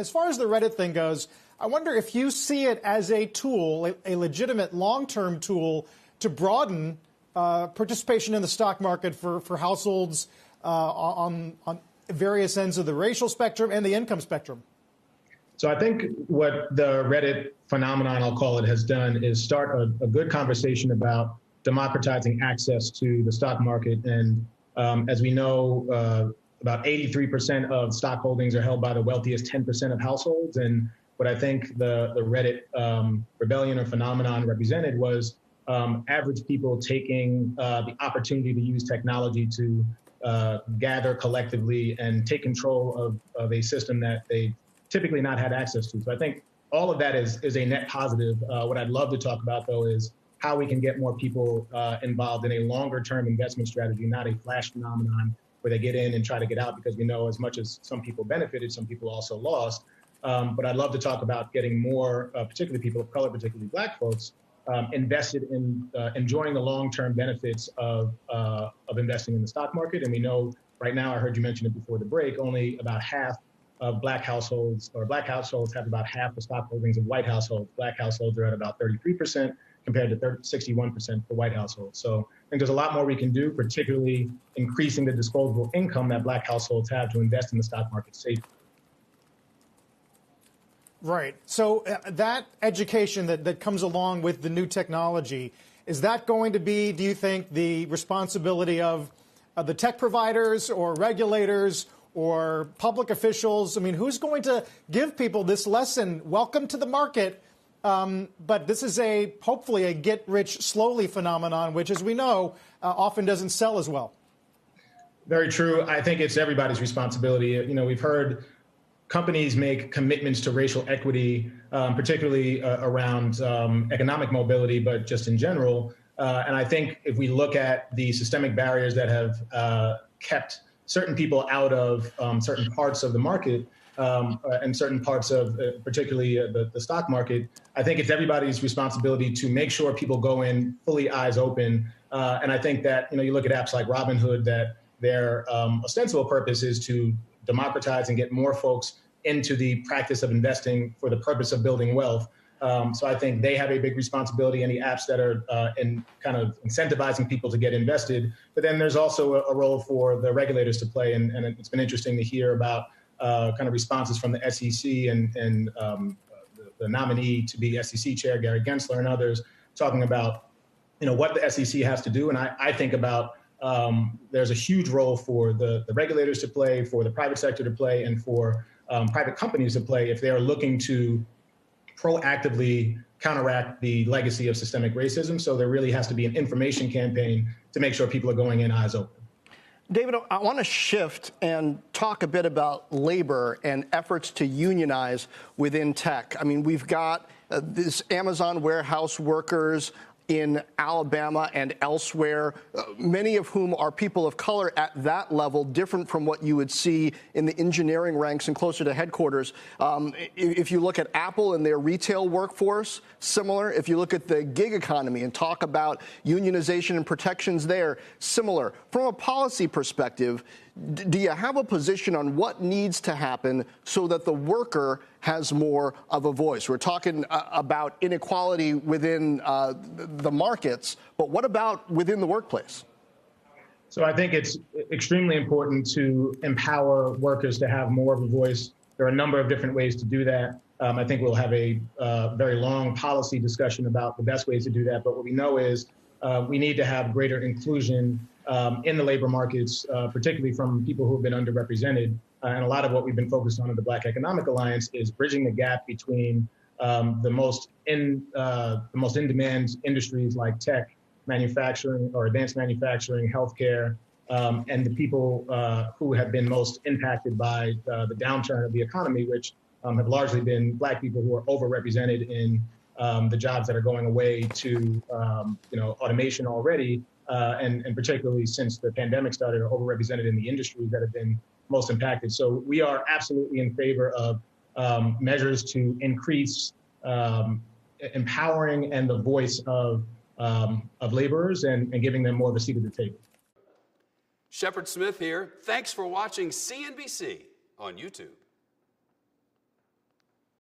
as far as the Reddit thing goes, I wonder if you see it as a tool, a legitimate long-term tool to broaden participation in the stock market for households on various ends of the racial spectrum and the income spectrum. So I think what the Reddit phenomenon, I'll call it, has done is start a good conversation about democratizing access to the stock market. And as we know, about 83% of stock holdings are held by the wealthiest 10% of households. And what I think the Reddit rebellion or phenomenon represented was average people taking the opportunity to use technology to gather collectively and take control of a system that they typically not had access to. So I think all of that is a net positive. What I'd love to talk about, though, is how we can get more people involved in a longer-term investment strategy, not a flash phenomenon where they get in and try to get out, because we know as much as some people benefited, some people also lost. But I'd love to talk about getting more, particularly people of color, particularly Black folks, invested in enjoying the long-term benefits of investing in the stock market. And we know right now, I heard you mention it before the break, only about half of Black households have about half the stock holdings of white households. Black households are at about 33% compared to 61% for white households. So I think there's a lot more we can do, particularly increasing the disposable income that Black households have to invest in the stock market safely. Right. So that education that comes along with the new technology, is that going to be, do you think, the responsibility of the tech providers or regulators or public officials? I mean, who's going to give people this lesson? Welcome to the market. But this is hopefully a get-rich-slowly phenomenon, which, as we know, often doesn't sell as well. Very true. I think it's everybody's responsibility. You know, we've heard companies make commitments to racial equity, particularly around economic mobility, but just in general. And I think if we look at the systemic barriers that have kept certain people out of certain parts of the market, and certain parts of particularly the stock market, I think it's everybody's responsibility to make sure people go in fully eyes open. And I think that, you know, you look at apps like Robinhood, that their ostensible purpose is to democratize and get more folks into the practice of investing for the purpose of building wealth. So I think they have a big responsibility, any apps that are in kind of incentivizing people to get invested. But then there's also a role for the regulators to play. And it's been interesting to hear about kind of responses from the SEC and the nominee to be SEC chair, Gary Gensler, and others talking about, you know, what the SEC has to do. And I think about there's a huge role for the regulators to play, for the private sector to play, and for private companies to play if they are looking to proactively counteract the legacy of systemic racism. So there really has to be an information campaign to make sure people are going in eyes open. David, I want to shift and talk a bit about labor and efforts to unionize within tech. I mean, we've got this Amazon warehouse workers in Alabama and elsewhere, many of whom are people of color at that level, different from what you would see in the engineering ranks and closer to headquarters. If you look at Apple and their retail workforce, similar. If you look at the gig economy and talk about unionization and protections there, similar. From a policy perspective, do you have a position on what needs to happen so that the worker has more of a voice? We're talking about inequality within the markets, but what about within the workplace? So I think it's extremely important to empower workers to have more of a voice. There are a number of different ways to do that. I think we'll have a very long policy discussion about the best ways to do that. But what we know is we need to have greater inclusion in the labor markets, particularly from people who have been underrepresented. And a lot of what we've been focused on in the Black Economic Alliance is bridging the gap between the most in-demand industries like tech, manufacturing or advanced manufacturing, healthcare, and the people who have been most impacted by the downturn of the economy, which have largely been Black people who are overrepresented in the jobs that are going away to automation already. And particularly since the pandemic started, are overrepresented in the industries that have been most impacted. So we are absolutely in favor of measures to increase empowering and the voice of laborers and giving them more of a seat at the table. Shepard Smith here. Thanks for watching CNBC on YouTube.